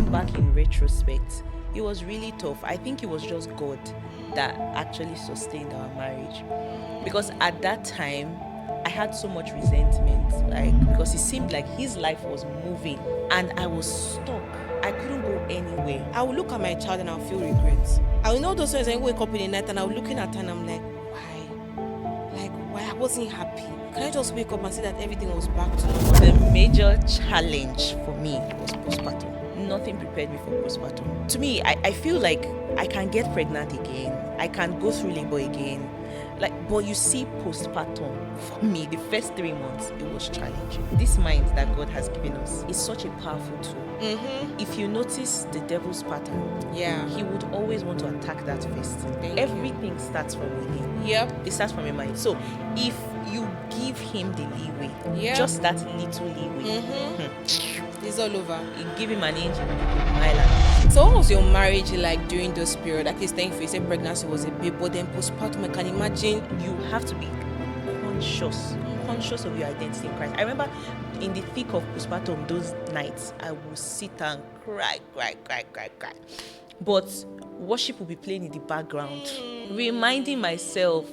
looking back in retrospect, it was really tough. I think it was just God that actually sustained our marriage. Because at that time, I had so much resentment, like, because it seemed like his life was moving and I was stuck. I couldn't go anywhere. I will look at my child and I'll feel regrets. I will know those times I wake up in the night and I'm looking at her and I'm like, why? Like, why? I wasn't happy. Can I just wake up and see that everything was back to normal? The major challenge for me was postpartum. Nothing prepared me for postpartum. To me, I feel like I can get pregnant again. I can go through labor again. But you see, postpartum, for me, the first 3 months, it was challenging. This mind that God has given us is such a powerful tool. If you notice the devil's pattern, he would always want to attack that first. Everything starts from within. It starts from your mind. So if you give him the leeway, just that little leeway, it's all over. You give him an inch, mile and. So what was your marriage like during those period? At least thank you said pregnancy was a bit, but then postpartum, I can imagine you have to be conscious of your identity in Christ. I remember in the thick of postpartum, those nights, I would sit and cry. But worship will be playing in the background, reminding myself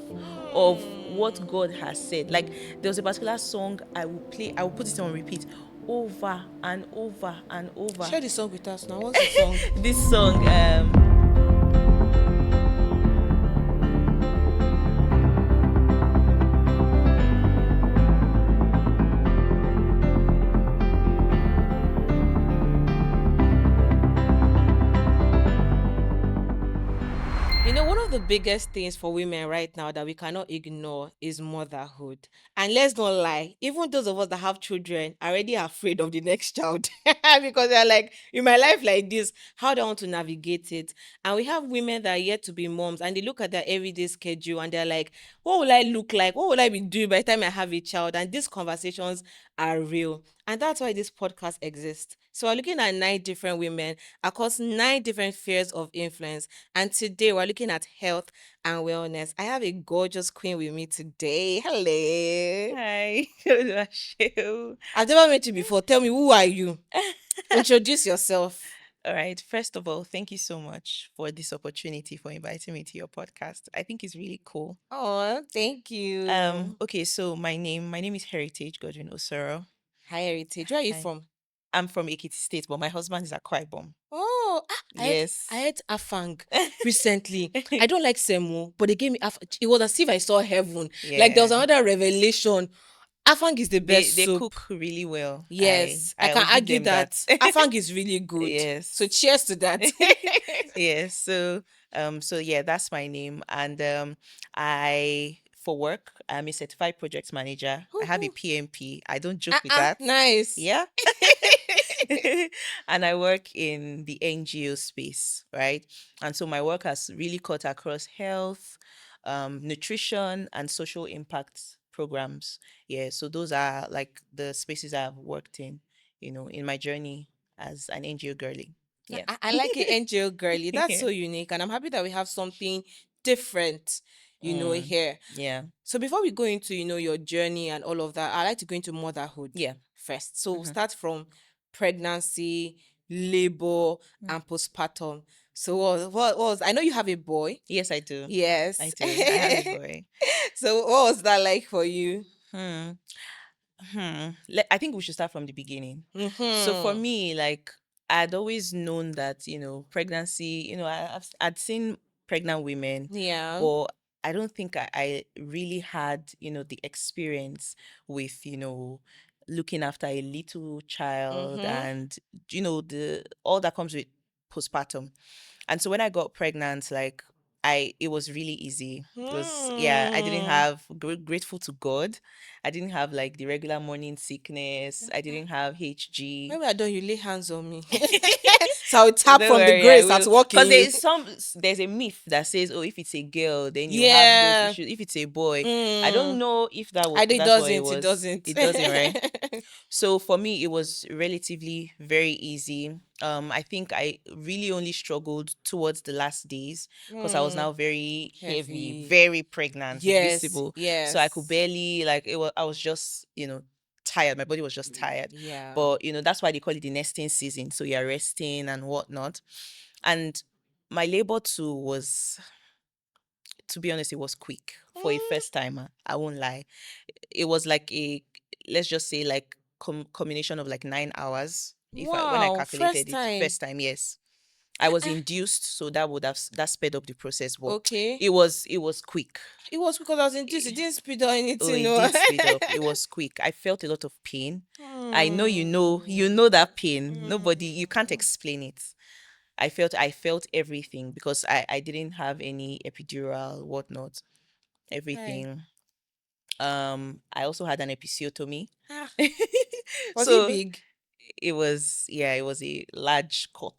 of what God has said. Like, there was a particular song I would put it on repeat over and over and over. Share the song with us now. What's the song? This song, one of the biggest things for women right now that we cannot ignore is motherhood. And let's not lie, even those of us that have children are already afraid of the next child because they're like, in my life like this, how do I want to navigate it? And we have women that are yet to be moms and they look at their everyday schedule and they're like, what will I look like? What will I be doing by the time I have a child? And these conversations are real. And that's why this podcast exists. So we're looking at 9 different women across 9 different spheres of influence. And today we're looking at health and wellness. I have a gorgeous queen with me today. Hello. Hi. I've never met you before. Tell me, who are you? Introduce yourself. All right. First of all, thank you so much for this opportunity, for inviting me to your podcast. I think it's really cool. Oh, thank you. Okay, so my name is Heritage Godwin Osoro. Hi, Heritage. Where are you from? I'm from Ekiti State, but my husband is Akwa Ibom. Oh, yes. I had afang recently. I don't like semo, but they gave me afang. It was as if I saw heaven. Yeah. Like there was another revelation. Afang is the best They soup. cook really well. Yes, I can argue that afang is really good. Yes. So cheers to that. Yes. So yeah, that's my name, and I. For work, I'm a certified project manager. I have a PMP. I don't joke with that. Nice. Yeah. And I work in the NGO space, right? And so my work has really cut across health, nutrition, and social impact programs. Yeah, so those are like the spaces I've worked in, in my journey as an NGO girly. Yeah. I like it, NGO girly. That's so unique. And I'm happy that we have something different, here. Yeah. So before we go into, your journey and all of that, I like to go into motherhood. Yeah. First. So we'll start from pregnancy, labor, and postpartum. So what was, I know you have a boy. Yes, I do. Yes. I do. I have a boy. So what was that like for you? I think we should start from the beginning. So for me, like, I'd always known that, pregnancy, I'd seen pregnant women. Yeah. But I don't think I really had, the experience with, looking after a little child and, all that comes with postpartum. And so when I got pregnant, like, it was really easy. It was, I didn't have, grateful to God, I didn't have like the regular morning sickness. I didn't have HG. Maybe I don't, you lay hands on me. So I'll tap from the grace that's working. Because there's a myth that says, oh, if it's a girl, then you have those issues. If it's a boy, I don't know if that was. It doesn't. It doesn't, right? So for me, it was relatively very easy. I think I really only struggled towards the last days because I was now very heavy, very pregnant, visible. Yes. So I could barely, like, I was just, tired. My body was just tired. Yeah. But that's why they call it the nesting season. So you're resting and whatnot. And my labor too was, to be honest, it was quick for a Mm, first timer. I won't lie. It was like let's just say like combination of like 9 hours. If I when I wow. calculated First it, time. first time, yes. I was Ah, induced, so that sped up the process. But okay. it was quick. It was because I was induced. It didn't speed or Oh, anything. it No. did speed up. It was quick. I felt a lot of pain. I know you Hmm. know that pain. You can't Hmm. explain it. I felt everything because I didn't have any epidural, whatnot, Hi. everything. I also had an episiotomy. Ah, was it So big? it was a large cut,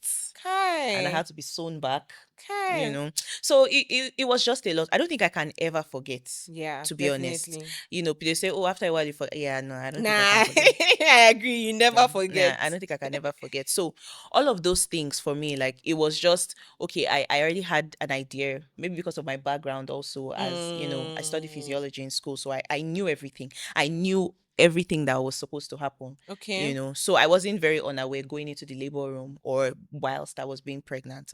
and I Kai. had to be sewn back, you Kai. know. So it was just a lot. I don't think I can ever forget, Yeah, to be honest. definitely. They say, oh, after a while you forget. Yeah, no, I don't think I can Nah, forget. I agree. You No, never nah, forget. I don't think I can ever forget. So all of those things for me, like it was just okay. I already had an idea, maybe because of my background also, as I studied Mm, physiology in school, so I knew everything. I knew everything that was supposed to happen. okay. So I wasn't very unaware going into the labor room or whilst I was pregnant.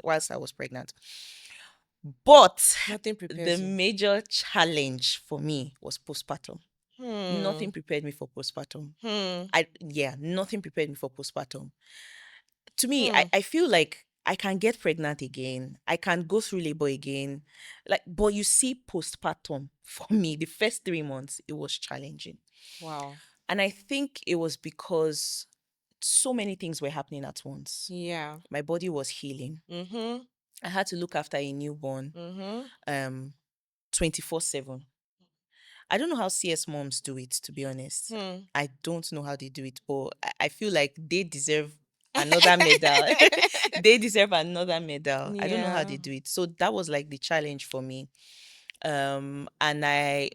But Nothing the prepares you. major challenge for me was postpartum. Hmm. Nothing prepared me for postpartum. Hmm. Nothing prepared me for postpartum. To me, I, Hmm. I feel like I can get pregnant again. I can go through labor again. But you see, postpartum, for me, the first 3 months, it was challenging. Wow. And I think it was because so many things were happening at once. Yeah. My body was healing. Mm-hmm. I had to look after a newborn Mm-hmm. 24/7. I don't know how CS moms do it, to be honest. Hmm. I don't know how they do it, but I feel like they deserve another medal. They deserve another medal. I don't know how Yeah. they do it. So that was like the challenge for me. And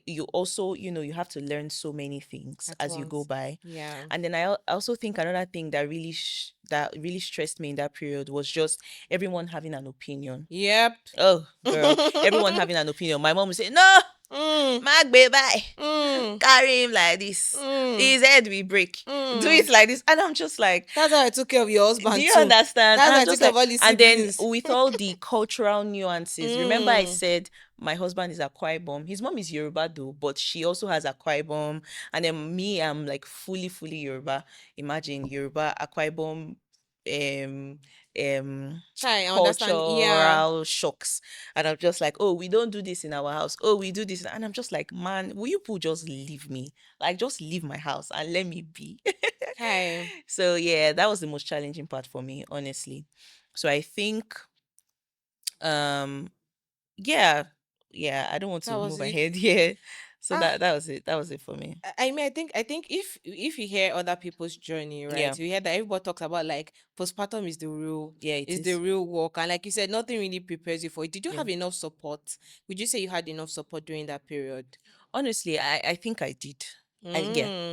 you also, you have to learn so many things At as you go once. by. Yeah. And then I also think another thing that really stressed me in that period was just everyone having an opinion. Yep. Oh, girl, everyone having an opinion. My mom would say, "No, Mm. Mark, bye. Mm. Carry him like this. Mm. His head will break. Do Mm. it like this." And I'm just like, That's how I took care of your do husband you too. understand? And That's how I'm I took just care of like, all the and then siblings. with all the cultural nuances, remember I Mm. said my husband is Akwa Ibom. His mom is Yoruba though, but she also has Akwa Ibom. And then me, I'm like fully Yoruba. Imagine Yoruba, Akwa Ibom, um, um, Hi, I understand. Yeah. cultural shocks. And I'm just like, oh, we don't do this in our house. Oh, we do this. And I'm just like, man, will you people just leave me? Like, just leave my house and let me be. Hi. So yeah, that was the most challenging part for me, honestly. So I think, um, yeah, yeah, I don't want That to was move it. ahead. Yeah. So Ah, that was it. That was it for me. I mean, I think if you hear other people's journey, right, Yeah. you hear that everybody talks about like postpartum Yeah, it is the is. real work, and like you said, nothing really prepares you for it. Did you Yeah. have enough support? Would you say you had enough support during that period? Honestly, I think I did.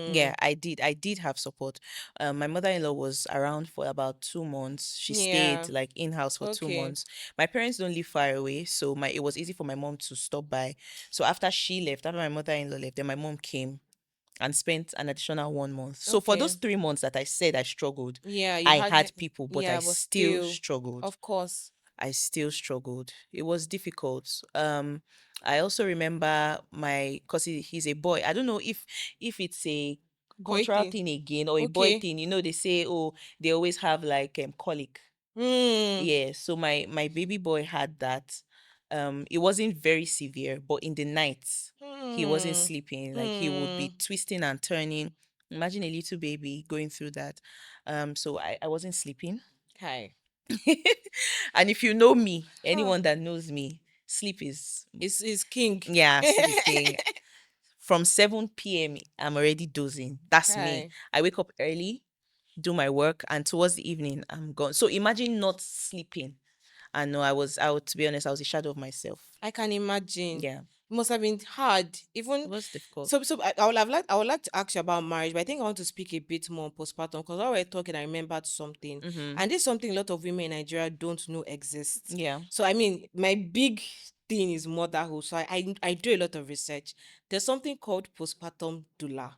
Yeah, Mm. I did have support. My mother-in-law was around for about 2 months. She stayed Yeah. like in-house for two Okay. months. My parents don't live far away, so it was easy for my mom to stop by. So after my mother-in-law left, then my mom came and spent an additional 1 month. So for those Okay. 3 months that I said I struggled, Yeah, you I had had people, but I yeah, but still still, struggled. of course. I still struggled. It was difficult. I also remember cause he's a boy. I don't know if it's a Boy cultural thing. thing again or a boy Okay. thing. They say, oh, they always have like colic. Hmm. Yeah. So my baby boy had that. It wasn't very severe, but in the nights he wasn't Hmm. sleeping. Like he would Hmm. be twisting and turning. Imagine a little baby going through that. So I wasn't sleeping. Hi. And if you know me, Huh. anyone that knows me, sleep is, It's king. yeah, sleep is king. From 7 p.m., I'm already dozing. That's me. Hi. I wake up early, do my work, and towards the evening, I'm gone. So imagine not sleeping. And no, to be honest, I was a shadow of myself. I can imagine. Yeah, It must have been hard. it Even was difficult. so I would like to ask you about marriage, but I think I want to speak a bit more on postpartum because while we're talking, I remembered something. Mm-hmm. And this is something a lot of women in Nigeria don't know exists. Yeah. So I mean, my big thing is motherhood. So I do a lot of research. There's something called postpartum doula.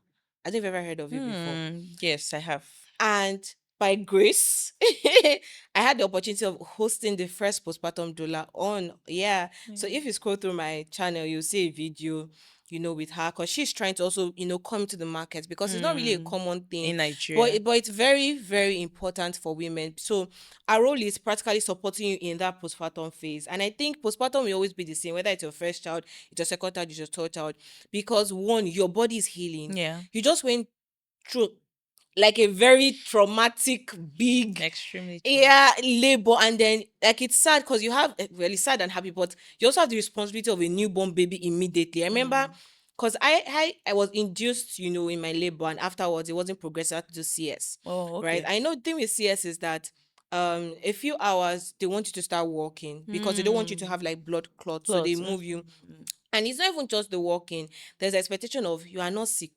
I think you've ever heard of it before. Yes, I have. And by grace, I had the opportunity of hosting the first postpartum doula on. Yeah. So Yeah. if you scroll through my channel, you'll see a video, with her, because she's trying to also, come to the market, because it's not really a Mm. common thing. In But Nigeria. but it's very, very important for women. So our role is practically supporting you in that postpartum phase. And I think postpartum will always be the same, whether it's your first child, it's your second child, it's your third child. Because one, your body is healing. Yeah. You just went through like a very traumatic, big, Extremely traumatic. yeah, labor. And then like it's sad because you have, well, it's sad and happy, but you also have the responsibility of a newborn baby immediately. I remember, Mm. because I was induced, in my labor, and afterwards it wasn't progressive. I had to do CS, Oh, right? okay. I know the thing with CS is that a few hours they want you to start walking, because they don't want you to Mm. have like blood clots, so they Clothes. move you. Mm. And it's not even just the walking. There's expectation of you are not sick.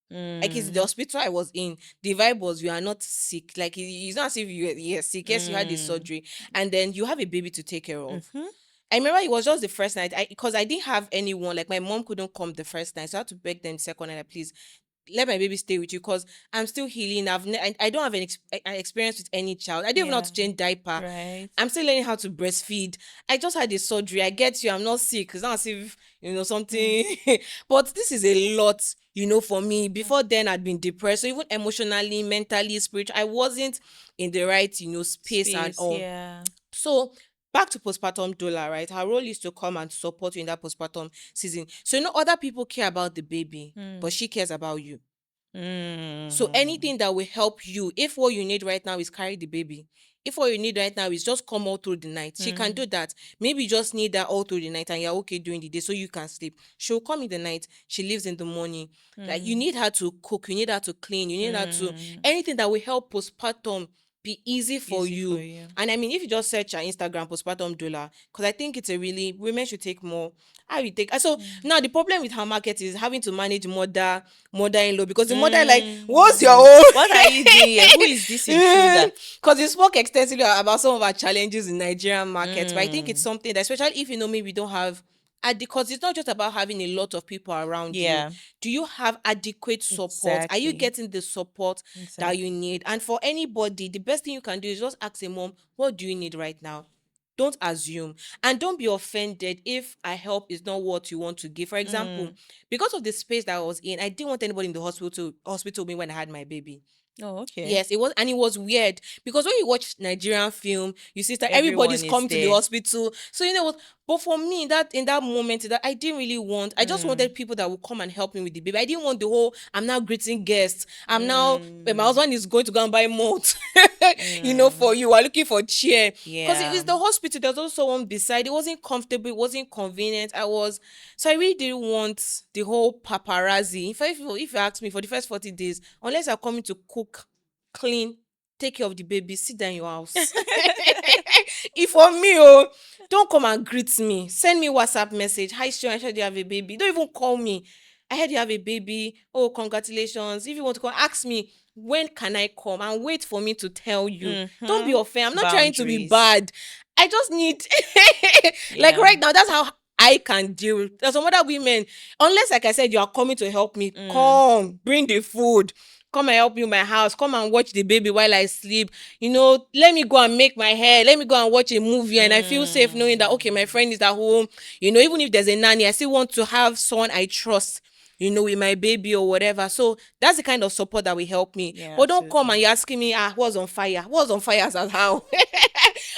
Like it's the Mm. hospital I was in, the vibe was you are not sick. Like it's not as if you're sick. Yes, you had the Mm. surgery, and then you have a baby to take care of. Mm-hmm. I remember it was just the first night, because I didn't have anyone. Like my mom couldn't come the first night, so I had to beg them the second night, please let my baby stay with you, because I'm still healing. I don't have an experience with any child. I didn't even know how Yeah. to change diaper. Right. I'm still learning how to breastfeed. I just had a surgery. I get you. I'm not sick. It's not as if Mm. something. But this is a lot. For me. Mm. Before then, I'd been depressed. So even emotionally, mentally, spiritually, I wasn't in the right space and Space. all. Yeah. So back to postpartum doula, right? Her role is to come and support you in that postpartum season. So other people care about the baby, but Mm. she cares about you. So Mm. anything that will help you, if what you need right now is carry the baby, if what you need right now is just come all through the night, she can Mm. do that. Maybe you just need that all through the night and you're okay during the day so you can sleep. She'll come in the night, she leaves in the morning. Like you Mm. need her to cook, you need her to clean, you need her to Mm. anything that will help postpartum be easy for Easy for you. you. And I mean, if you just search her Instagram postpartum doula, because I think it's a really women should take more. I will take. So Yeah. now the problem with her market is having to manage mother-in-law, because the mother like, what's your Mm. own? What are you doing here? Who is this intruder? Because we spoke extensively about some of our challenges in Nigerian markets, but I think it's Mm. something that, especially if maybe we don't have, because it's not just about having a lot of people around you. Yeah. Do you have adequate support? Are you Exactly. getting the support that you Exactly. need? And for anybody, the best thing you can do is just ask a mom, what do you need right now? Don't assume, and don't be offended if I help is not what you want to give. For example, Mm. because of the space that I was in, I didn't want anybody in the hospital with me when I had my baby. Oh, okay. Yes, it was, and it was weird because when you watch Nigerian film, you see that everybody's Everyone is come to the there. hospital. So what? But for me, that in that moment, that I didn't really want. I just Mm. wanted people that would come and help me with the baby. I didn't want the whole. I'm now greeting guests. I'm now. My Mm. husband is going to go and buy malt. For Mm. you, we're looking for chair because it Yeah. was the hospital. There's also someone beside. It wasn't comfortable. It wasn't convenient. So I really didn't want the whole paparazzi. If you ask me for the first 40 days, unless I'm coming to cook, clean, take care of the baby, sit down in your house. If for me, don't come and greet me. Send me WhatsApp message. Hi, Sean, I heard you have a baby. Don't even call me. I heard you have a baby. Oh, congratulations. If you want to come, ask me, when can I come? And wait for me to tell you. Don't be Mm-hmm. offended. I'm not trying to be Boundaries. bad. I just need, like Yeah. right now, that's how I can deal. There's some other women, unless, like I said, you are coming to help me, Mm. come, bring the food. Come and help you in my house. Come and watch the baby while I sleep. Let me go and make my hair. Let me go and watch a movie. And I feel safe knowing that, okay, my Mm. friend is at home. Even if there's a nanny, I still want to have someone I trust, with my baby or whatever. So that's the kind of support that will help me. Yeah, But don't come absolutely. and you're asking me, what's on fire? What's on fire as how?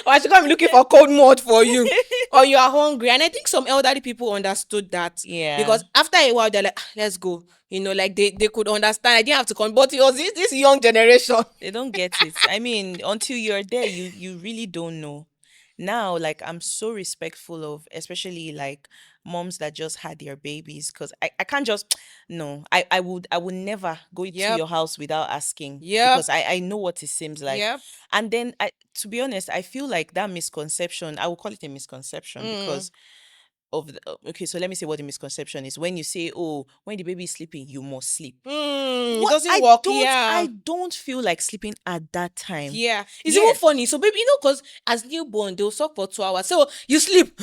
Or I should come looking for cold mud for you. Or you are hungry. And I think some elderly people understood that. Yeah. Because after a while, they're like, let's go. Like they could understand. I didn't have to come. But it was this young generation. They don't get it. I mean, until you're there, you really don't know. Now, like I'm so respectful of especially like moms that just had their babies because I can't just no. I would never go to Yep. your house without asking Yep. because I know what it seems like. Yep. And then to be honest, I feel like that misconception, I will call it a misconception Mm. because of okay, so let me say what the misconception is. When you say, oh, when the baby is sleeping, you must sleep. Mm. It What doesn't work. I Yeah. don't feel like sleeping at that time. Yeah. It's even Yeah. funny. So, baby, because as newborn, they'll suck for 2 hours. So, you sleep.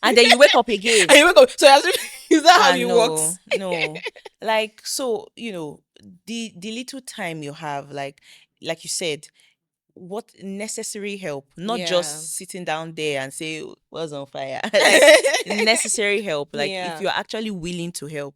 And then you wake up And again. you wake up. So, you're sleeping. Is that how Ah, it no, works? no. Like, so, the little time you have, like you said, what necessary help, not Yeah. just sitting down there and say, "What's on fire?" Like, necessary help. Like, if Yeah. you're actually willing to help,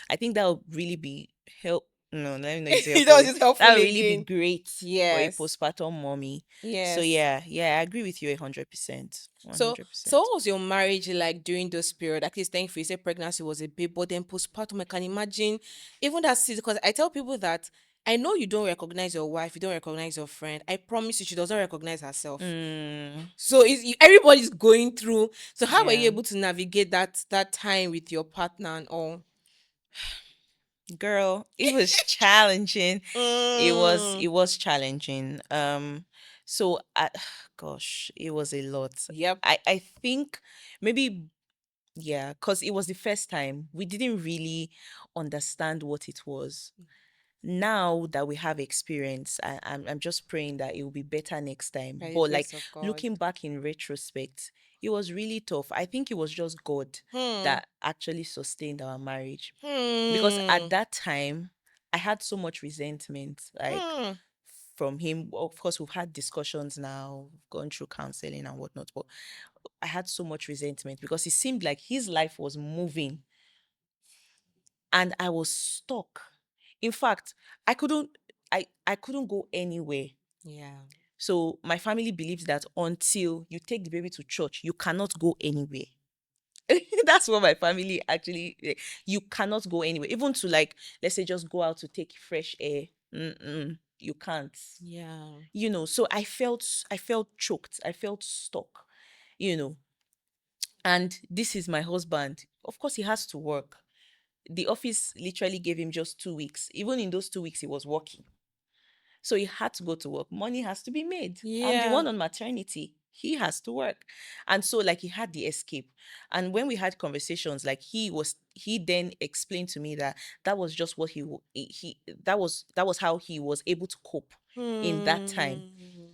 I think that would really be help. No, let me not use a That helpful was word. just That helpful would really be again. great for a Yes. postpartum mommy. So Yes. yeah, yeah, I agree with you 100%. So, 100%. so what was your marriage like during those period? At least thankfully, you said pregnancy was a bit, but then postpartum, I can imagine even that season. Because I tell people that I know you don't recognize your wife, you don't recognize your friend. I promise you, she doesn't recognize herself. Mm, So everybody's going through. So how were you yeah. able to navigate that time with your partner and all? Girl, it was challenging. It was Mm. it was challenging. So gosh, it was a lot. Yep. I think maybe, yeah, because it was the first time we didn't really understand what it was. Now that we have experience, I'm just praying that it will be better next time. By the But like, grace of God. looking back in retrospect, it was really tough. I think it was just God Hmm. that actually sustained our marriage, because at Hmm. that time I had so much resentment, like, Hmm. from him. Of course, we've had discussions now, we've gone through counseling and whatnot, but I had so much resentment because it seemed like his life was moving and I was stuck. In fact, I couldn't I couldn't go anywhere. Yeah. So my family believes that until you take the baby to church, you cannot go anywhere. That's what my family actually. You cannot go anywhere, even to, like, let's say, just go out to take fresh air. Mm-mm, you can't. Yeah. So I felt choked. I felt stuck. You know, and this is my husband. Of course, he has to work. The office literally gave him just 2 weeks. Even in those 2 weeks, he was working. So he had to go to work. Money has to be made. I'm the Yeah. one on maternity. He has to work. And so, like, he had the escape. And when we had conversations, like, he then explained to me that that was just what he that was how he was able to cope in that time. Hmm.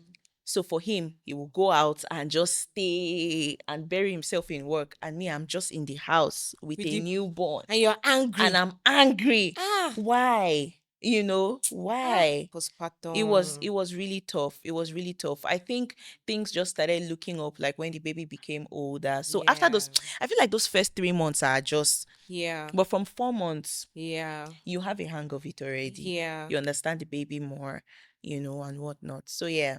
So for him, he will go out and just stay and bury himself in work. And me, I'm just in the house with With a the newborn and you're and angry. I'm angry. Ah. Why? Ah. Why? it was Postpartum. it was really tough. It was really tough. I think things just started looking up, like, when the baby became older. So after Yeah. those, I feel like those first 3 months are just, Yeah. but from 4 months, Yeah. you have a hang of it already. Yeah. You understand the baby more, and whatnot. So yeah,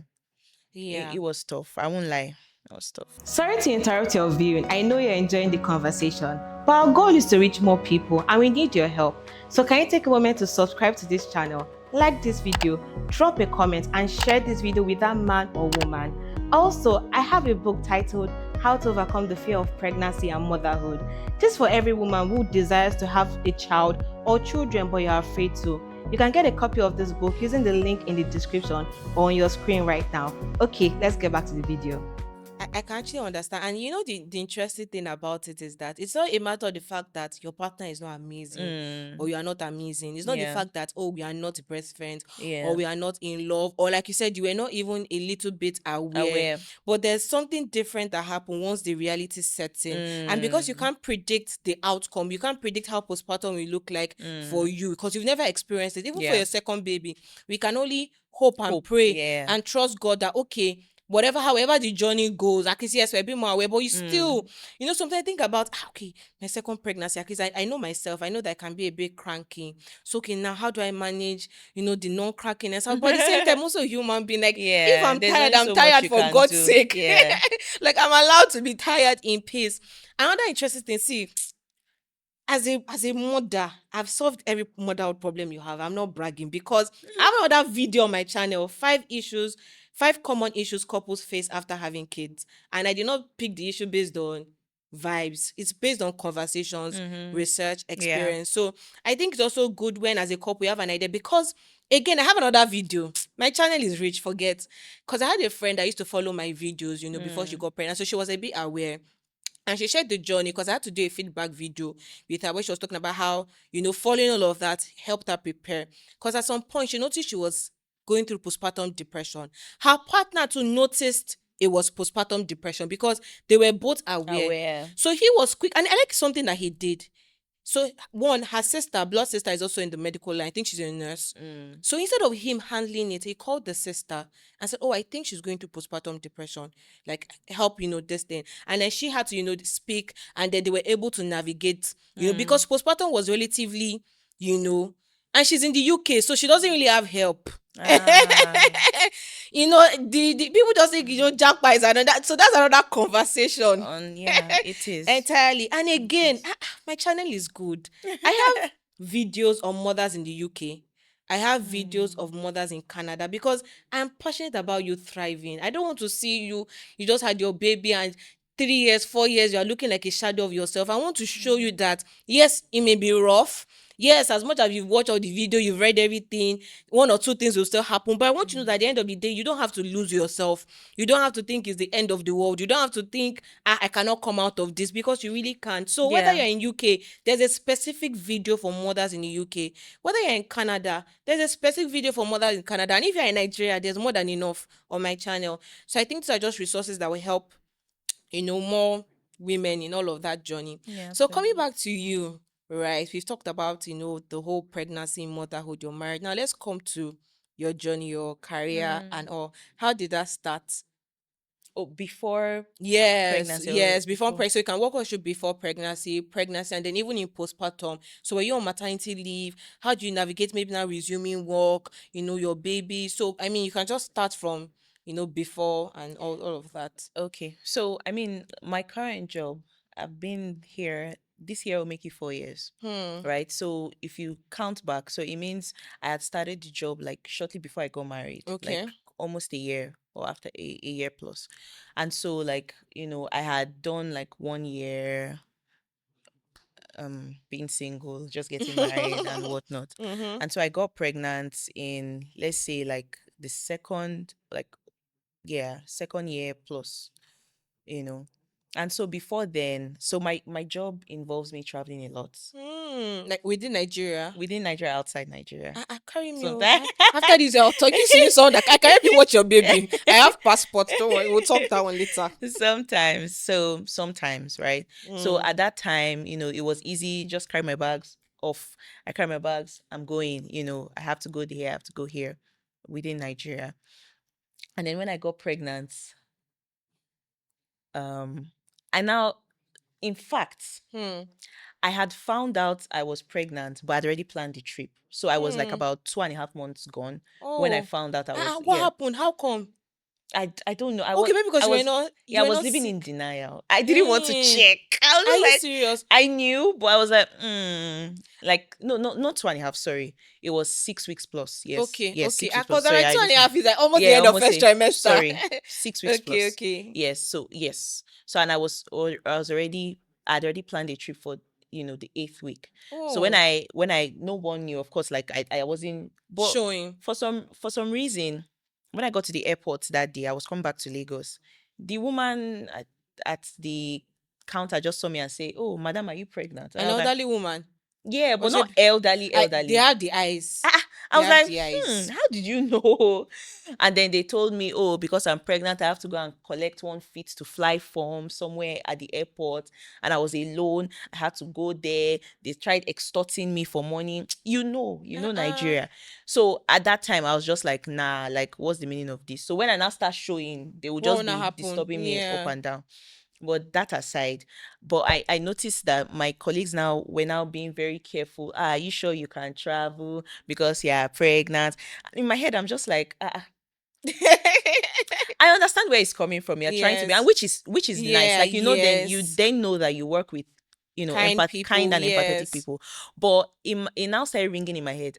it Yeah. was tough. I won't lie. It was tough. Sorry to interrupt your viewing. I know you're enjoying the conversation, but our goal is to reach more people and we need your help. So can you take a moment to subscribe to this channel, like this video, drop a comment and share this video with that man or woman. Also, I have a book titled How to Overcome the Fear of Pregnancy and Motherhood. This is for every woman who desires to have a child or children but you're afraid to. You can get a copy of this book using the link in the description or on your screen right now. Okay, let's get back to the video. I can actually understand. And the interesting thing about it is that it's not a matter of the fact that your partner is not amazing or Mm, you are not amazing. It's not the yeah, fact that, oh, we are not best friends or yeah. we are not in love, or like you said, you were not even a little bit aware. Aware. But there's something different that happens once the reality sets in. And because you Mm, can't predict the outcome, you can't predict how postpartum will look like for mm, you because you've never experienced it. Even for yeah. your second baby, we can only hope and Hope. pray Yeah. and trust God that, okay, whatever, however the journey goes, at least yes, we're a bit more aware, but you still, Mm. sometimes I think about, okay, my second pregnancy, at least I know myself, I know that I can be a bit cranky. So, okay, now how do I manage, the non-crankiness? But at the same time, also a human being, like, if Yeah, I'm there's tired, only I'm so much tired you for can God's do. sake. Yeah. Like, I'm allowed to be tired in peace. Another interesting thing, see, as a mother, I've solved every motherhood problem you have. I'm not bragging because I have another video on my channel, 5 common issues couples face after having kids. And I did not pick the issue based on vibes. It's based on conversations, Mm-hmm. research, Yeah. experience. So I think it's also good when as a couple you have an idea because again, I have another video. My channel is rich, forget. Because I had a friend that used to follow my videos, before she Mm. got pregnant. So she was a bit aware and she shared the journey because I had to do a feedback video with her where she was talking about how, following all of that helped her prepare. Because at some point she noticed she was going through postpartum depression. Her partner too noticed it was postpartum depression because they were both aware. Aware. So he was quick. And I like something that he did. So one, her sister, blood sister, is also in the medical line. I think she's a nurse. Mm. So instead of him handling it, he called the sister and said, "Oh, I think she's going through postpartum depression. Like, help, this thing." And then she had to, speak, and then they were able to navigate, Mm. because postpartum was relatively, you know, and she's in the UK, so she doesn't really have help. Ah. The people just think, jackpot is another, so that's another conversation. Yeah, it is. Entirely. And It again, is. my channel is good. I have videos on mothers in the UK. I have videos Mm. of mothers in Canada, because I'm passionate about you thriving. I don't want to see you just had your baby, and 3 years, 4 years, you are looking like a shadow of yourself. I want to show you Mm. that, yes, it may be rough. Yes, as much as you've watched all the video, you've read everything, one or two things will still happen. But I want you to know that at the end of the day, you don't have to lose yourself. You don't have to think it's the end of the world. You don't have to think, I cannot come out of this, because you really can't. So whether Yeah. you're in UK, there's a specific video for mothers in the UK. Whether you're in Canada, there's a specific video for mothers in Canada. And if you're in Nigeria, there's more than enough on my channel. So I think these are just resources that will help, more women in all of that journey. Yeah, So coming absolutely. back to you, right? We've talked about, the whole pregnancy, motherhood, your marriage. Now let's come to your journey, your career, Mm. and all. How did that start? Oh, before Yes, pregnancy or yes. Before before? pregnancy, so you can walk us through before pregnancy, and then even in postpartum. So were you on maternity leave? How do you navigate? Maybe now resuming work. Your baby. So I mean, you can just start from, before and all of that. Okay. So, I mean, my current job, I've been here, this year will make it 4 years, Hmm. right? So, if you count back, so it means I had started the job like shortly before I got married, like Okay. almost a year or after a year plus. And so, like, I had done like 1 year being single, just getting married and whatnot. Mm-hmm. And so I got pregnant in, let's say, like the second, like, yeah, second year plus, you know. And so before then, so my job involves me traveling a lot Like within Nigeria. within Nigeria, outside Nigeria. Carry me. Oh. Sometimes, After this, I'll talk. You see someone that I can help you watch your baby. I have passport. Don't worry. We'll talk that one later. sometimes, so sometimes, right? So Mm. at that time, it was easy. Just carry my bags off. I carry my bags. I'm going. I have to go there. I have to go here, within Nigeria. And then when I got pregnant, um, I now, in fact, Hmm. I had found out I was pregnant, but I'd already planned the trip. So I was like Hmm. about 2.5 months gone when I Oh. found out I was, What yeah. happened? How come? I don't know. Okay, maybe I because was you yeah, I were was not living in sick. denial. I didn't want to Mm. check. I was Are just you like, serious? I knew, but I was like, like, no, no, not 2.5, sorry. It was 6 weeks plus. Yes. Okay, Yes, okay. 6 weeks plus. Because Sorry, around I two and a just half is like almost the yeah, end of almost first say trimester. sorry. 6 weeks Okay, plus. okay. Yes. So yes. So and I was already I'd already planned a trip for the 8th week. So Oh, when I no one knew, of course, like I wasn't, but showing. for some reason, when I got to the airport that day, I was coming back to Lagos. The woman at the counter just saw me and say, "Oh, madam, are you pregnant?" And An I was like, elderly woman. "Yeah, but Was it? not elderly, They elderly." have the eyes. I They was have like, the eyes. how did you know? And then they told me, oh, because I'm pregnant, I have to go and collect one fit to fly form somewhere at the airport. And I was alone. I had to go there. They tried extorting me for money. Uh-uh. Nigeria. So at that time, I was just like, nah, like, what's the meaning of this? So when I now start showing, they would What just will not be happen? disturbing me up Yeah. and down. But that aside, but I noticed that my colleagues now were now being very careful. Are you sure you can travel because you're pregnant? In my head, I'm just like, I understand where it's coming from. You're trying to be, and Yes. which is nice. Yeah, Like, then you yes. then know that you work with, Kind kind people, and empathetic yes. people. But it now started ringing in my head.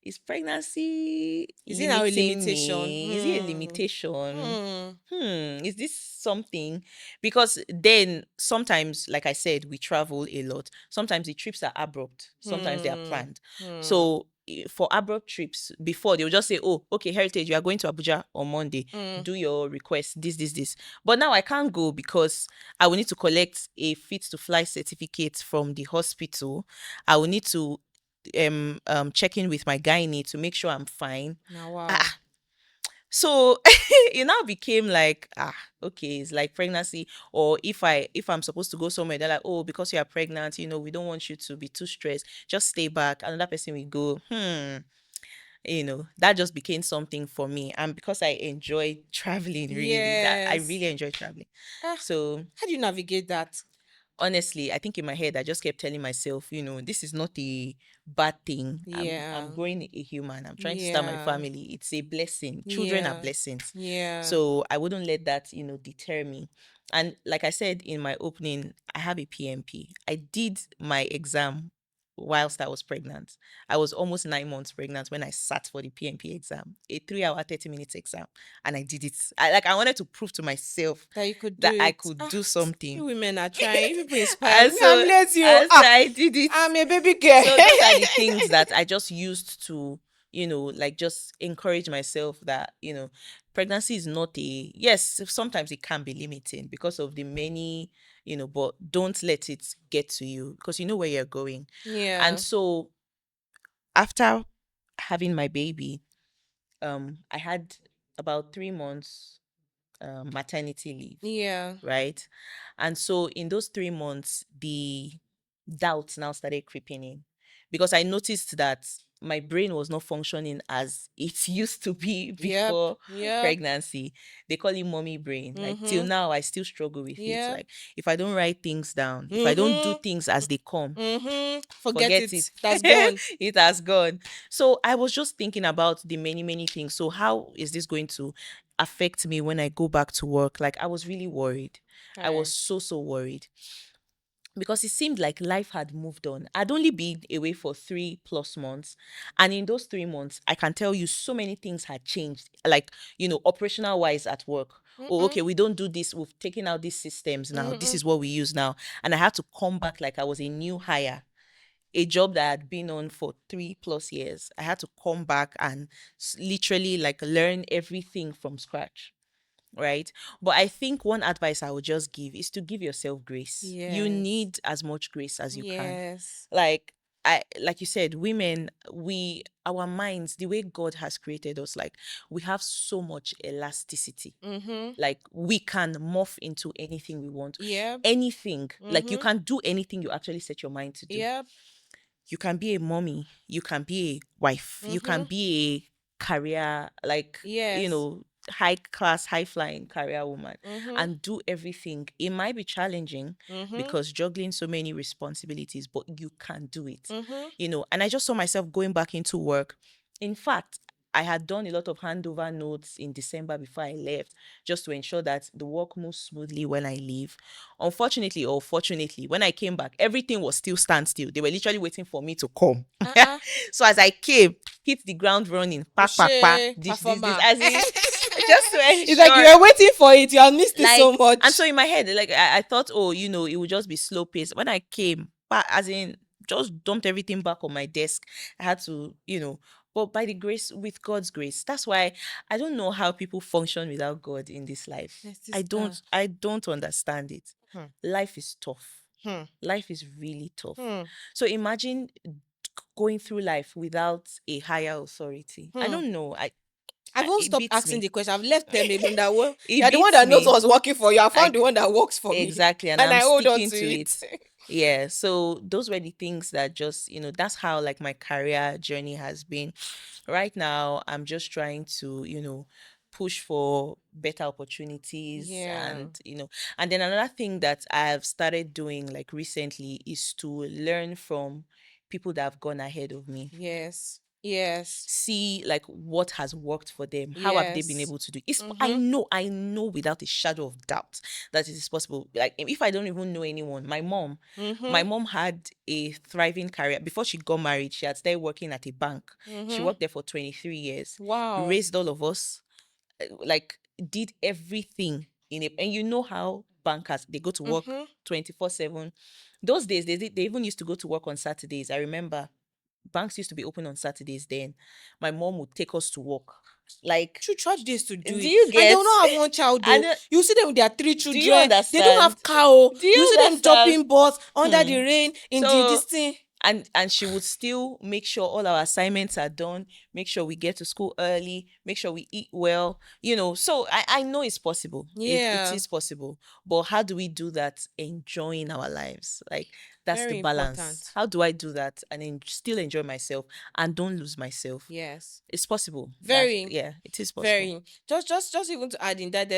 Is pregnancy Is it now a limiting limitation? me? Is it a Hmm. limitation? Hmm. Is this something? Because then sometimes, like I said, we travel a lot. Sometimes the trips are abrupt, sometimes they are Hmm. planned. Hmm. So for abrupt trips, before they will just say, oh, okay, Heritage, you are going to Abuja on Monday. Hmm. Do your request, this. But now I can't go because I will need to collect a fit to fly certificate from the hospital. I will need to check in with my gynae to make sure I'm fine. Now, Ah, wow. So it now became like, okay, it's like pregnancy. Or if I'm supposed to go somewhere, they're like, oh, because you are pregnant, we don't want you to be too stressed, just stay back. Another person will go, that just became something for me. And because I enjoy traveling, really, that I Yes. really enjoy traveling. Ah, So how do you navigate that? honestly, I think in my head I just kept telling myself, this is not a bad thing. I'm Yeah. growing a human. I'm trying to start my Yeah. family. It's a blessing. Children are Yeah. blessings. Yeah. So I wouldn't let that, deter me. And like I said in my opening, I have a PMP. I did my exam whilst I was pregnant. I was almost 9 months pregnant when I sat for the PMP exam, a 3 hour, 30 minutes exam. And I did it. I wanted to prove to myself That you could do that I it. could Ah, do something. you women are trying. You people inspire and me. I'm so late you. and so I did it. I'm a baby girl. So those are the things that I just used to, like just encourage myself that, pregnancy is not a, yes, sometimes it can be limiting because of the many, but don't let it get to you because you know where you're going. And Yeah. so after having my baby, I had about 3 months maternity leave, Yeah. right? And so in those 3 months, the doubts now started creeping in because I noticed that my brain was not functioning as it used to be Yep. before Yep. pregnancy. They call it mommy brain. Like till Mm-hmm. now, I still struggle with it. Yep. Like if I don't write things down, if I don't do Mm-hmm. things as they come, Mm-hmm. Forget forget it. it. That's gone. It has gone. So I was just thinking about the many, many things. So how is this going to affect me when I go back to work? Like I was really worried. I was Hi. so, so worried because it seemed like life had moved on. I'd only been away for 3+ months. And in those 3 months, I can tell you so many things had changed, like, operational wise at work. Oh, Mm-mm. okay, we don't do this. We've taken out these systems now. This Mm-mm. is what we use now. And I had to come back like I was a new hire, a job that I had been on for 3+ years. I had to come back and literally like learn everything from scratch. Right. But I think one advice I would just give is to give yourself grace. You Yes. need as much grace as you can. Yes. Like like you said, women, our minds, the way God has created us, like we have so much elasticity. Mm-hmm. Like we can morph into anything we want. Yep. Anything. Like you Mm-hmm. can do anything you actually set your mind to do. Yep. You can be a mommy, you can be a wife, you can Mm-hmm. be a career, like, Yes. high class, high flying career woman Mm-hmm. and do everything. It might be challenging Mm-hmm. because juggling so many responsibilities, but you can do it, Mm-hmm. and I just saw myself going back into work. In fact, I had done a lot of handover notes in December before I left, just to ensure that the work moves smoothly when I leave. Unfortunately or fortunately, when I came back, everything was still standstill. They were literally waiting for me to come. Uh-uh. So as I came, hit the ground running, pack, pack, pack, Ushe this, performer. as in, just to It's like you ensure, were waiting for it. You have missed it so like, and much. so in my head, like I thought, oh, it would just be slow pace. When I came, but as in, just dumped everything back on my desk. I had to, but by the grace, with God's grace, that's why I don't know how people function without God in this life. My I sister. don't, I don't understand it. Hmm. Life is tough. Hmm. Life is really tough. Hmm. So imagine going through life without a higher authority. I Hmm. don't know. I won't It stop beats asking me. the question. I've left them alone. That well, It you're the one beats that knows me. what's working for you. I found the Like one that works for me, exactly, and and I'm I hold on sticking to to it. it. Yeah, so those were the things that just, that's how like my career journey has been. Right now, I'm just trying to, push for better opportunities Yeah. and then another thing that I've started doing like recently is to learn from people that have gone ahead of me, Yes. Yes. see like what has worked for them, how have they been Yes. able to do it's i Mm-hmm. know i know without a shadow of doubt that it is possible. Like if I don't even know anyone, my Mm-hmm. mom had a thriving career before she got married. She had started working at a bank. She Mm-hmm. worked there for 23 years, Wow. raised all of us, like did everything in it. And you know how bankers, they go to work Mm-hmm. 24/7. Those days they even used to go to work on Saturdays. I remember banks used to be open on Saturdays then. My mom would take us to work. Like, Two church days to do do it, you and they get? will not have one child And though. You see them with their three do you children. They don't understand? have cow. Do You you see them understand? dropping balls under Hmm. the rain in the So this thing. And she would still make sure all our assignments are done, make sure we get to school early, make sure we eat well, so I know it's possible. It Yeah, is possible. But how do we do that enjoying our lives? Like, that's the very balance. important. How do I do that and still enjoy myself and don't lose myself? Yes. It's possible. That's, Very, yeah, it is possible. very. Just even to add in that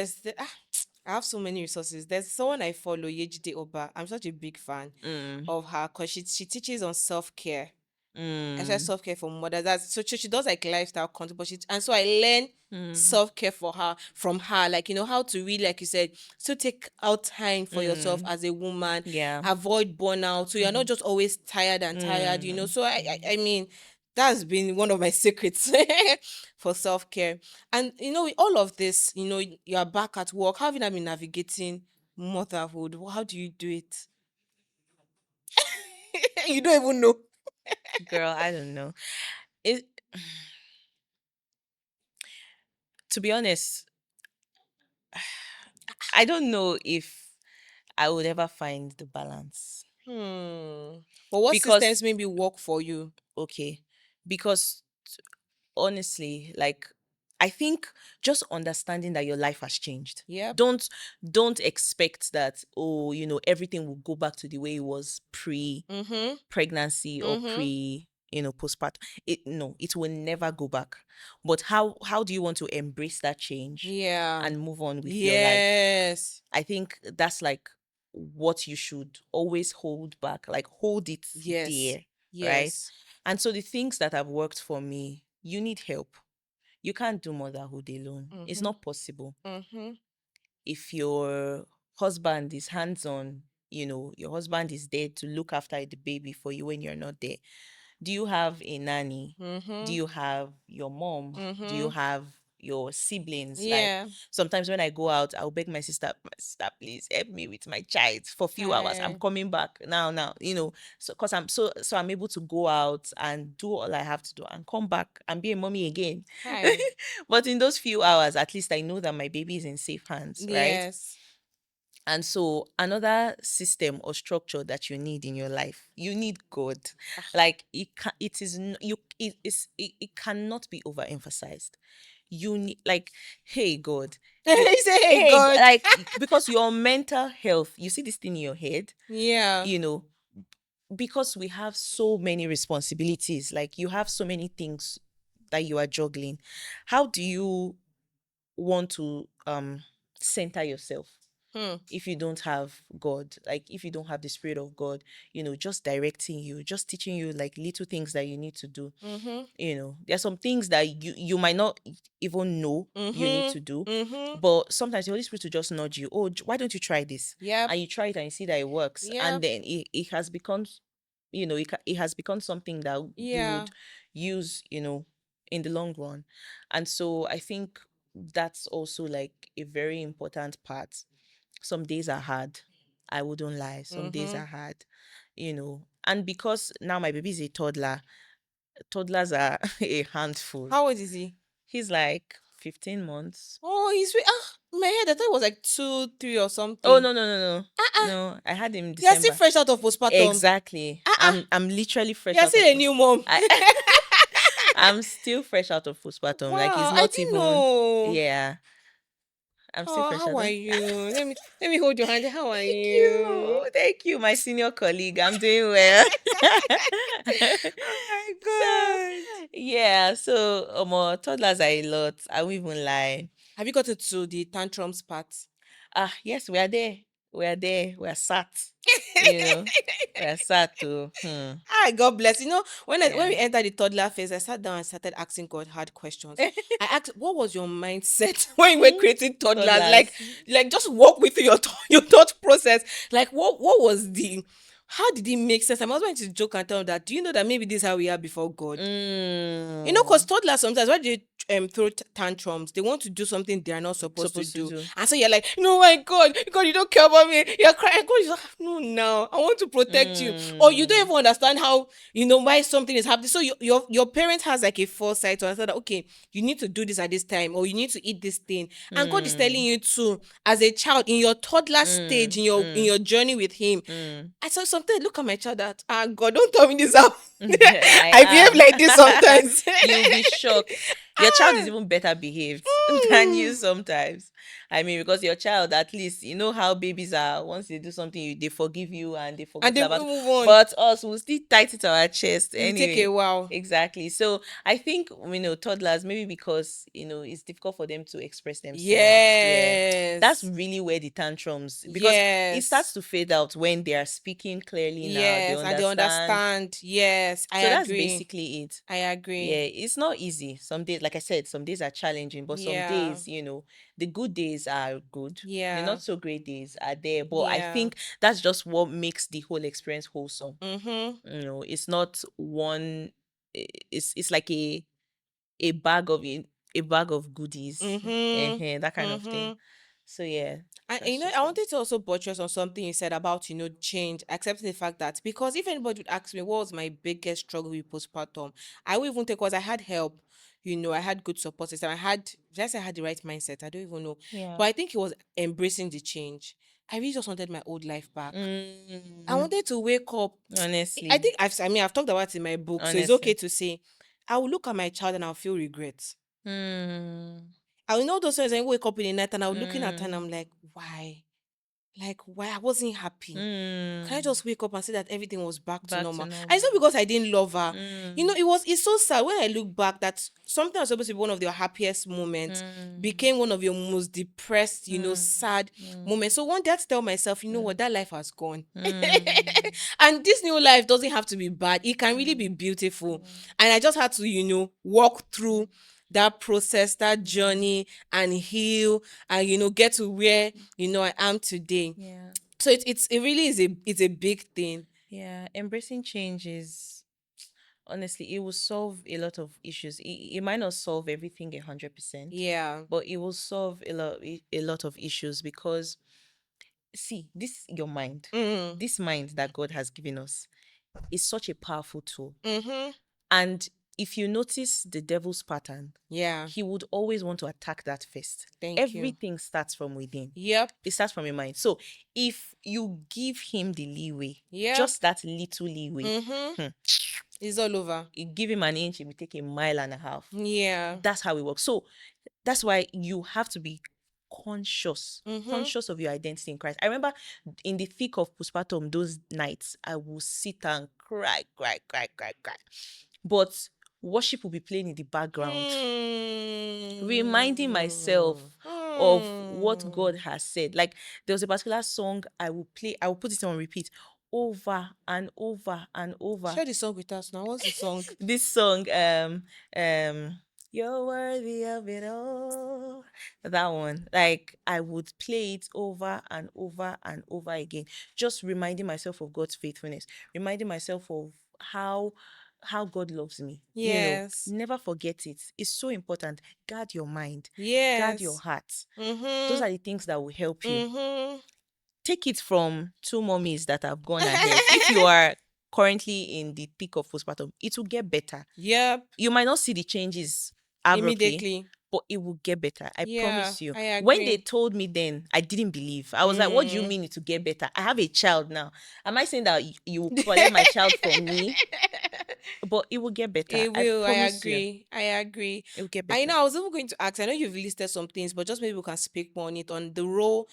I have so many resources. There's someone I follow, Yejide Oba. I'm such a big fan Mm, of her because she teaches on self-care. Especially mm, self-care for mothers. That's so she does like lifestyle content, but and so I learn mm, self-care for her from her, like how to really, like you said, so take out time for yourself mm. as a woman, Yeah. avoid burnout, so you're not Mm-hmm. just always tired and tired, Mm, so I mean that's been one of my secrets for self-care. And with all of this, you're back at work. How have you been navigating motherhood? How do you do it? You don't even know. girl, I don't know. It To be honest, I don't know if I would ever find the balance. But what systems Because, maybe work for you? okay, because honestly, like, I think just understanding that your life has changed. Yep. Don't expect that, oh, everything will go back to the way it was Mm-hmm. pregnancy or Mm-hmm. postpartum. No, it will never go back. But how do you want to embrace that change Yeah. and move on with your life? Yes. I think that's like what you should always hold back, like hold it Yes. there, right? Yes. And so the things that have worked for me, you need help. You can't do motherhood alone. It's Mm-hmm. not possible. Mm-hmm. If your husband is hands on, your husband is there to look after the baby for you when you're not there. Do you have a nanny? Do Mm-hmm. you have your mom? Do you Mm-hmm. have your siblings? Like, Yeah. sometimes when I go out, I'll beg my sister, please help me with my child for a few hours. I'm Hi. coming back now, so because I'm able to go out and do all I have to do and come back and be a mommy again. Hi. But in those few hours, at least I know that my baby is in safe hands, right? Yes. And so another system or structure that you need in your life, you need God. Ah. Like, it is you it cannot be overemphasized. You need, like, hey God, you He say, "Hey hey God." like, because your mental health, you see this thing in your head, Yeah. you know, because we have so many responsibilities, like you have so many things that you are juggling. How do you want to center yourself Hmm. if you don't have God, like if you don't have the Spirit of God, just directing you, just teaching you like little things that you need to do. Mm-hmm. There's some things that you might not even know you need Mm-hmm. to do, Mm-hmm. but sometimes the Holy Spirit will just nudge you. Oh, why don't you try this? Yep. And you try it and you see that it works, and Yep. then it has become, it has become something that you Yeah. would use, in the long run. And so I think that's also like a very important part. Some days are hard. I wouldn't lie. Some days Mm-hmm. are hard, And because now my baby is a toddler, toddlers are a handful. How old is he? He's like 15 months. Oh, in my head, I thought it was like 2, 3 or Oh, something. no, no, no, no. Uh-uh. No, I had him in You're still December. fresh out of postpartum. Exactly. Uh-uh. I'm literally fresh You're out of still a new mom. I I'm still fresh out of postpartum. Like, it's Wow, I not didn't even, know. yeah. I'm still Oh, fresh how out are of you? Let me hold your hand. How are Thank you? you. Thank you, my senior colleague. I'm doing well. Oh my So, god. yeah, so toddlers are a lot. I won't even lie. Have you gotten to the tantrums part? Yes, we are there. We are there. We are sat. You know, we are sat to God bless. When yeah. we entered the toddler phase, I sat down and started asking God hard questions. I asked, "What was your mindset when you were Hmm? creating toddlers? Like, Toddlers. just walk with your your thought process. Like, what was the how did it make sense?" I'm always going to joke and tell them that, "Do you know that maybe this is how we are before God?" Because Mm, toddlers sometimes when they throw tantrums, they want to do something they are not supposed to supposed to do, do. and so you're like, "No, my God, you don't care about me." You're crying. God is like, "No, now I want to protect you," or you don't Mm, even understand how why something is happening. So your parent has like a foresight to understand that, okay, you need to do this at this time, or you need to eat this thing, and God is telling mm, you to, as a child in your toddler stage mm, in your mm, journey with Him. mm, I so sometimes look at my child that, God, don't tell me this out. I I behave am. like this sometimes. You'll be shocked. Your child is Ah, even better behaved than you mm. sometimes. I mean, because your child, at least, you know how babies are. Once they do something, they forgive you and they And forget they about it. move on. But us, we'll still tight it to our chest It will take a anyway. while. Exactly. So I think, toddlers, maybe because, it's difficult for them to express themselves. Yeah. That's Yes. really where the tantrums, because it starts Yes. to fade out when they are speaking clearly now. They Yes. And they understand. understand. Yes. I So that's agree. basically it. I agree. Yeah, it's not easy. Some days, like I said, some days are challenging, but some Yeah. days, the good days are good. The Yeah. not so great days are there. But I Yeah. think that's just what makes the whole experience wholesome. Mm-hmm. It's not one. It's like a bag of a bag of goodies, Mm-hmm. that kind of thing. Mm-hmm. So yeah, And that's I just it. wanted to also buttress on something you said about, change, accepting the fact that, because if anybody would ask me what was my biggest struggle with postpartum, I would even take, because I had help, I had good support system. Just I had the right mindset. I don't even know. Yeah. But I think it was embracing the change. I really just wanted my old life back. I Mm, wanted to wake up. I honestly, think I've talked about it in my book, so it's okay honestly. to say I will look at my child and I'll feel regret. Mm, I will know those times I wake up in the night and I'm looking at her and mm, I'm like, why? Like, why? I wasn't happy. Can I mm. just wake up and say that everything was back to Back to normal? And it's not normal. because I didn't love her. Mm, It's so sad when I look back that something that was supposed to be one of your happiest moments mm, became one of your most depressed, mm, sad mm, moments. So one day I had to tell myself, you know what, mm, that life has gone. mm, And this new life doesn't have to be bad. It can really be mm, beautiful. yeah, And I just had to, walk mm, through that process, that yeah, journey, and heal, and get to where I am today. yeah, So it really is a big thing. yeah. Embracing change is, honestly, it will solve a lot of issues. It might not solve everything 100%, Yeah. but it will solve a lot of issues because, see, your mind, Mm. this mind that God has given us is such a powerful tool. Mm-hmm. And if you notice the devil's pattern, Yeah. he would always want to attack that first. Thank you. Everything starts from within. Yep. It starts from your mind. So if you give him the leeway, Yep. just that little leeway, Mm-hmm. hmm, It's all over. you give him an inch, he will take a mile and a half. Yeah. That's how it works. So that's why you have to be conscious Mm-hmm. conscious of your identity in Christ. I remember in the thick of postpartum, those nights I will sit and cry, cry, cry, cry, cry, but worship will be playing in the background, reminding myself Mm. of what Mm. God has said. Like, there was a particular song I will play, I will put it on repeat over and over and over. Share the song with us now. What's the song? This song, um you're worthy of it all. That one, like, I would play it over and over and over again, just reminding myself of God's faithfulness, reminding myself of how God loves me. Yes. Never forget it. It's so important. Guard your mind, guard your Yes. heart. Those Mm-hmm. are the things that will help you. Mm-hmm. Take it from two mummies that have gone ahead. If you are currently in the thick of postpartum, it will get better. Yep. You might not see the changes abruptly, Immediately. but it will get better. I Yeah, promise you. I When they agree. told me then, I didn't believe. I was like, what do you Mm. mean it will get better? I have a child now. Am I saying that you will collect my child from me? But it will get better. It I will. I promise you. agree. I agree. It will get I better. know. I was even going to ask. I know you've listed some things, but just maybe we can speak more on it, on the role,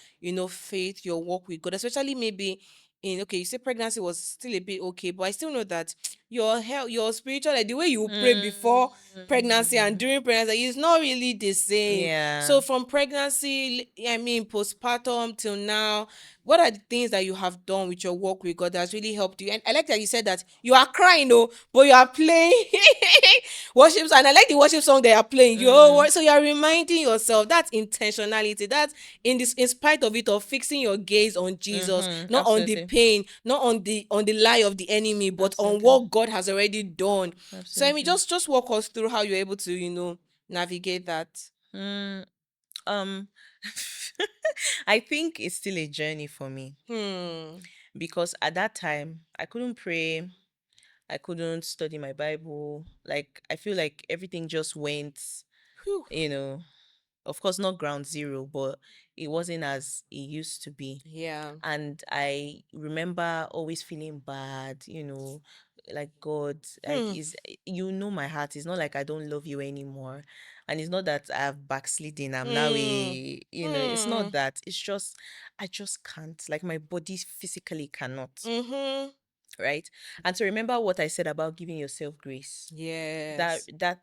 faith, your work with God, especially maybe in, okay, you say pregnancy was still a bit okay, but I still know that your health, your spiritual, like the way you pray before pregnancy and Mm, during pregnancy is not really the same. yeah. So from pregnancy, I mean postpartum till now, what are the things that you have done with your work with God that's really helped you? And I like that you said that you are crying, oh, but you are playing worship song. And I like the worship song they are playing. Mm, So you are reminding yourself, that's intentionality. That's in spite of it, of fixing your gaze on Jesus, not on the absolutely. pain, not on the lie of the enemy, but on Absolutely. what God has already done. So I mean, Absolutely. just walk us through how you're able to, navigate that. Mm, um I think it's still a journey for me Hmm. because at that time I couldn't pray, I couldn't study my Bible. Like, I feel like everything just went, Whew. you know, of course not ground zero, but it wasn't as it used to be. Yeah. And I remember always feeling bad, like God, like Hmm. my heart. It's not like I don't love you anymore. And it's not that I've backslidden. I'm now Hmm. it's Hmm. not that. It's just I just can't. Like my body physically cannot. Mm-hmm. Right. And so remember what I said about giving yourself grace. That Yes. that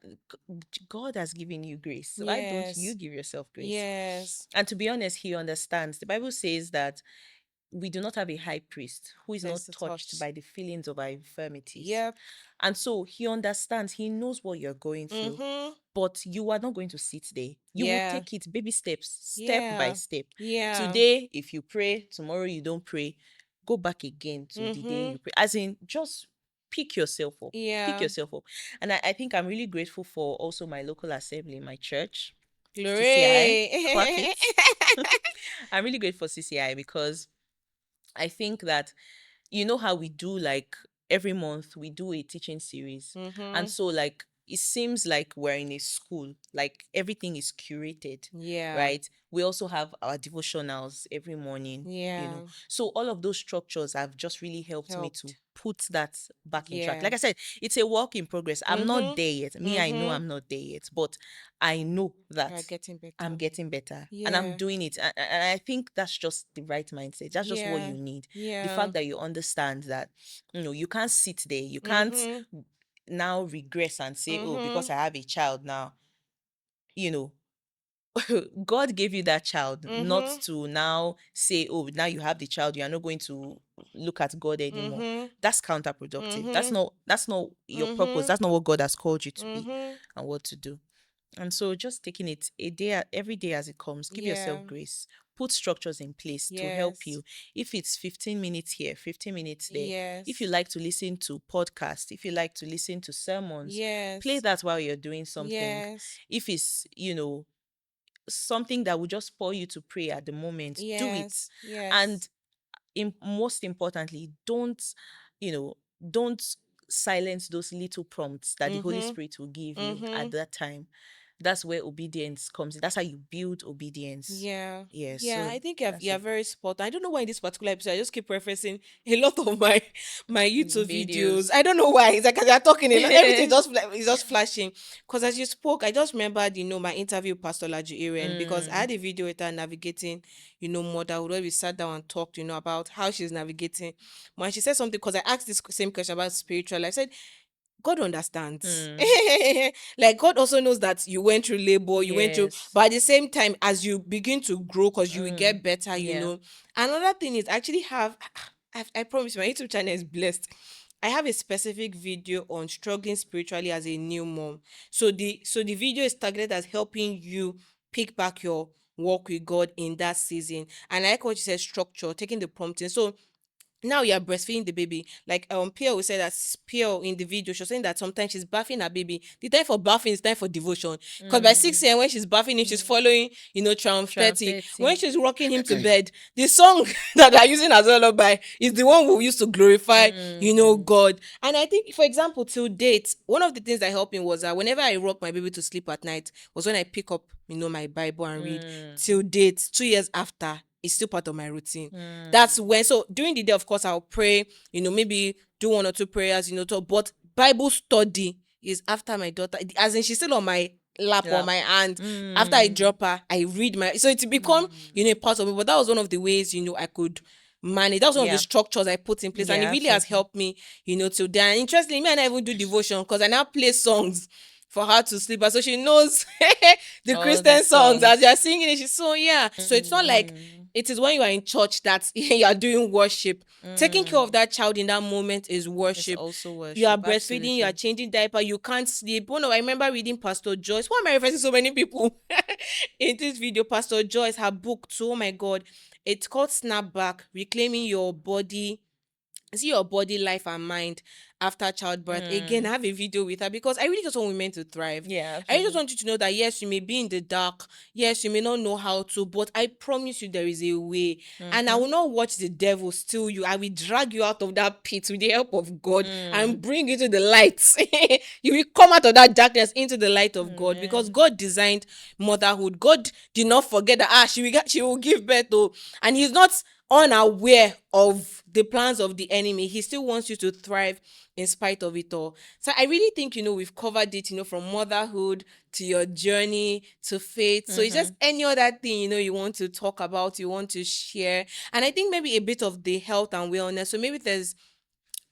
God has given you grace. So why don't you Yes. give yourself grace? Yes. And to be honest, he understands. The Bible says that we do not have a high priest who is not That's the touched thoughts. by the feelings of our infirmities. Yep. And so he understands, he knows what you're going through, Mm-hmm. but you are not going to sit there. You will Yeah. take it baby steps, step by Yeah. step. Yeah. Today, if you pray, tomorrow you don't pray, go back again to the day Mm-hmm. you pray. As in, just pick yourself up. Pick Yeah. yourself up. And I think I'm really grateful for also my local assembly, my church, CCI. Glory. Clock it. I'm really grateful for CCI because I think that how we do, like, every month we do a teaching series. And Mm-hmm. so, like, it seems like we're in a school, like everything is curated, Yeah. right? We also have our devotionals every morning. Yeah. So all of those structures have just really helped me to Helped. put that back in track. Yeah. Like I said, it's a work in progress. I'm not Mm-hmm. there yet. Me, I know Mm-hmm. I'm not there yet, but I know that You're getting I'm better. getting better and I'm Yeah. doing it. And I think that's just the right mindset. That's just what Yeah. you need. The Yeah. fact that you understand that, you can't sit there. You can't Mm-hmm. now regress and say, oh, Mm-hmm. because I have a child now, you know, God gave you that child not Mm-hmm. to now say, oh, now you have the child, you are not going to look at God anymore. Mm-hmm. That's counterproductive. That's Mm-hmm. not your purpose. Mm-hmm. That's not what God has called you to be Mm-hmm. and what to do. And so just taking it a day, every day as it comes, give Yeah. yourself grace. Put structures in place to help Yes. you. If it's 15 minutes here, 15 minutes there. If you Yes. like to listen to podcasts, if you like to listen to sermons, play Yes. that while you're doing something. Yes. If it's, something that will just spur you to pray at the moment, do it. Yes. And Yes. most importantly, you know, don't silence those little prompts that the Holy Mm-hmm. Spirit will give you Mm-hmm. at that time. That's where obedience comes in. That's how you build obedience. Yeah. Yeah, Yeah, so I think you're that's you're it. very spot on. I don't know why in this particular episode I just keep referencing a lot of my YouTube videos. Videos. I don't know why. It's like as you're talking a lot, everything just is just flashing. Because as you spoke, I just remembered, my interview with Pastor Laju Aaron because I Mm, had a video with her navigating, motherhood, where we sat down and talked, about how she's navigating. When she said something, because I asked this same question about spiritual life, I said God understands. mm, Like God also knows that you went through labor, you went through, yes. but at the same time, as you begin to grow, because you will Mm, get better, yeah. Another thing is I actually have, I promise my YouTube channel is blessed. I have a specific video on struggling spiritually as a new mom. So the video is targeted as helping you pick back your walk with God in that season. And I like what you said, structure, taking the prompting. So now you're breastfeeding the baby. Like Pio will say that Pio in the video, she was saying that sometimes she's bathing her baby. The time for bathing is time for devotion. Because by 6 Mm, a.m. when she's bathing him, she's mm. following, Triumph 30. When 30. she's rocking him to bed, the song that they're using as a lullaby is the one we used to glorify, Mm, God. And I think, for example, till date, one of the things that helped me was that whenever I rock my baby to sleep at night was when I pick up, my Bible and read. mm, Till date, 2 years after, it's still part of my routine. That's mm. when, so during the day, of course, I'll pray, maybe do one or two prayers, but Bible study is after my daughter, as in she's still on my lap or Lap. my hand. After I Mm, drop her, I read so it's become, mm. a part of it. But that was one of the ways, I could manage. That was one of the Yeah. structures I put in place, and it Yeah, really has absolutely. helped me, to then. And interestingly, me and I even do devotion because I now play songs for her to sleep. And so she knows the All these Christian songs as songs. you're singing it. She's so, yeah. So it's not like Mm, it is when you are in church that you are doing worship. Taking care mm. of that child in that moment is It's worship. also You are worship. breastfeeding, you are Absolutely. changing diaper, you can't sleep. Oh no, I remember reading Pastor Joyce. Why am I referencing so many people in this video? Pastor Joyce, her book too. Oh my God. It's called Snapback, Reclaiming Your Body see your body, life, and mind after childbirth. Again, I Mm. have a video with her because I really just want women to thrive. Yeah, I just absolutely. want you to know that yes, you may be in the dark, yes, you may not know how to, but I promise you there is a way. And I Mm-hmm. will not watch the devil steal you. I will drag you out of that pit with the help of God and Mm. bring you to the light. You will come out of that darkness into the light of God, because Amen. God designed motherhood. God did not forget that she will give birth to, and He's not unaware of the plans of the enemy. He still wants you to thrive in spite of it all. So I really think, we've covered it, from motherhood to your journey to faith. So it's Mm-hmm. just any other thing, you want to talk about, you want to share. And I think maybe a bit of the health and wellness. So maybe there's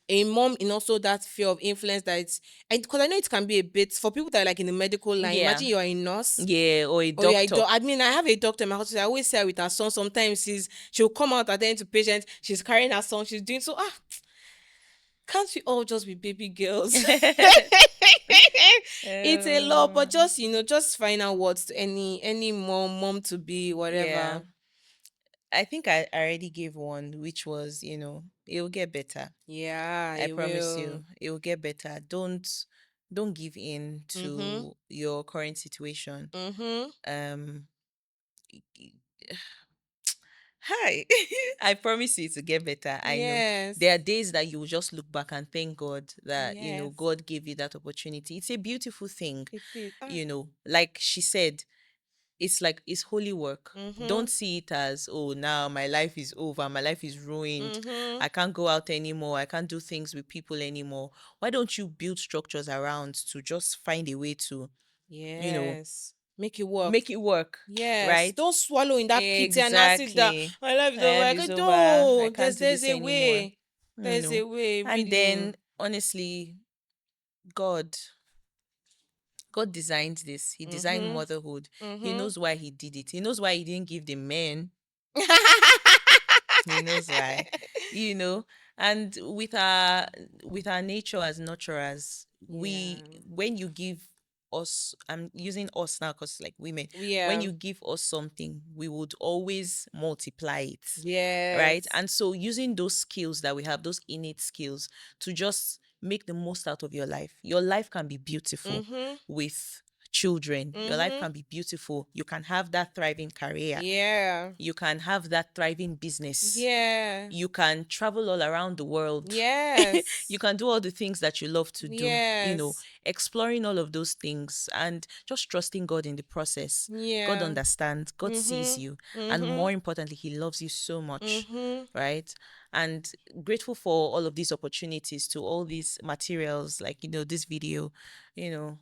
a mom in also that fear of influence that it's, and because I know it can be a bit for people that are like in the medical line. Yeah. Imagine you are a nurse, Yeah, or a oh yeah, doctor. I mean, I have a doctor in my hospital. I always say her with her son. Sometimes she'll come out attending to patients. She's carrying her son. She's doing so. Can't we all just be baby girls? It's a lot, but Um, just just final words to any mom to be yeah. whatever. I think I already gave one, which was, it'll get better. Yeah, I it promise will. you, it'll get better. Don't give in Mhm. to your current situation. Mhm. Um Hi. I promise you to get better. I know. There are Yes. days that you will just look back and thank God that, Yes. God gave you that opportunity. It's a beautiful thing, It is. Like she said, it's holy work. Don't Mhm. see it as, oh, now my life is over, my life is ruined. Mhm. I can't go out anymore. I can't do things with people anymore. Why don't you build structures around to just find a way to, you know, Yes. Make it work. make it work, Yes, right? don't swallow in that pity and not sit down. Exactly. My life is My over. life Like, is over. I no, can't do there's this a anymore. way. There's a way, And really. then honestly, God God designed this. He designed Mhm. motherhood. He Mhm. knows why he did it. He knows why he didn't give the men. He knows why. You know, and with our nature as nurturers, we Yeah. when you give us, I'm using us now because like women, when Yeah. you give us something, we would always multiply it. Right. Yes. And so using those skills that we have, those innate skills, to just make the most out of your life. Your life can be beautiful Mhm. with children. Your life Mhm. can be beautiful. You can have that thriving career. Yeah. You can have that thriving business. Yeah. You can travel all around the world. You Yes. can do all the things that you love to do, Yes. exploring all of those things and just trusting God in the process. God Yeah. understands, God sees Mhm. you, and more Mhm. importantly, He loves you so much, Mhm. right? And grateful for all of these opportunities, to all these materials, like, this video, you know,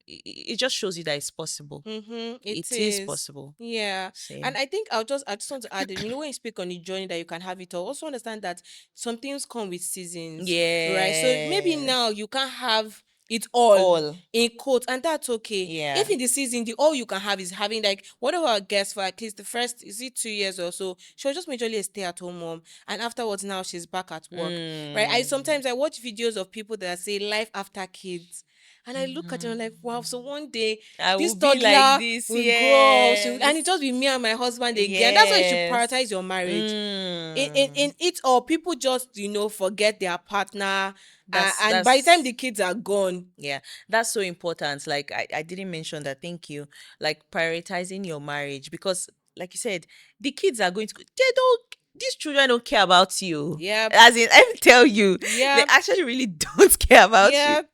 it just shows you that it's possible. Mm-hmm. It It is is. possible. Yeah. So, yeah. And I think I just want to add, when you speak on the journey that you can have it all, also understand that some things come with seasons, right? So maybe now Yes. you can't have it all All. in quotes, and that's okay. Yeah. If in the season, the all you can have is having like one of our guests for at least the first, is it 2 years or so, she was just majorly a stay-at-home mom. And afterwards now she's back at work. Right. Mm. I watch videos of people that say life after kids. And I look at it and I'm like, wow, so one day I this will be like toddler this. will grow up, and it Yes. just be me and my husband again. That's why you should Yes. prioritize your marriage. In Mm. it all, people just forget their partner, That's and by the time the that's kids are gone. yeah, that's so important. Like I didn't mention that. Thank you. Like prioritizing your marriage, because like you said, the kids are going to they don't these children don't care about you. Yep. As in, let me tell you, they Yep. actually really don't care about you. Yep.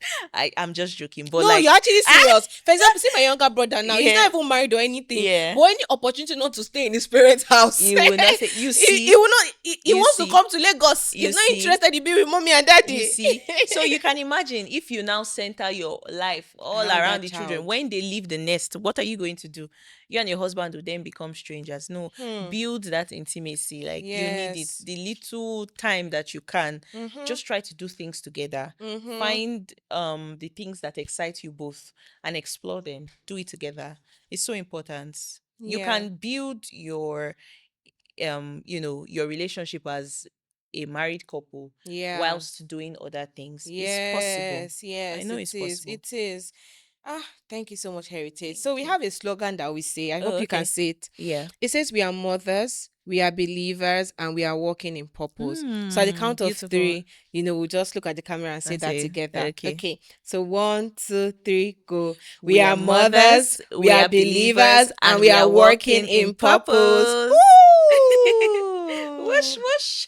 I'm just joking, but No, like you're actually ah, serious. For example, see my younger brother now. He's yeah, not even married or anything. yeah. But any opportunity not to stay in his parents' house, You will not say you he see, will not. He you wants to see, come to Lagos. you He's not see. interested in being with mommy and You daddy. see, so you can imagine if you now center your life all Around around that the children. child. When they leave the nest, what are you going to do? You and your husband will then become strangers. No, Hmm. build that intimacy. Like you need it. Yes. The little time that you can, Mm-hmm. just try to do things together. Mm-hmm. Find the things that excite you both and explore them. Do it together. It's so important. You Yeah. can build your relationship as a married couple Yeah. whilst doing other things. It's possible. Yes. I Yes. know It it's is. possible. It is. Thank you so much, Heritage. So Thank we you. have a slogan that we say. I Oh, hope you can okay. say it. Yeah. It says we are mothers, we are believers, and we are walking in purpose. So at the count of Beautiful. three, we'll just look at the camera and say That's that it. together. Okay. Okay. So 1, 2, 3, go. We We are are mothers, mothers, we we are are believers, believers, and and we we are are working walking in in purpose. purpose. Whoosh, Woo! whoosh.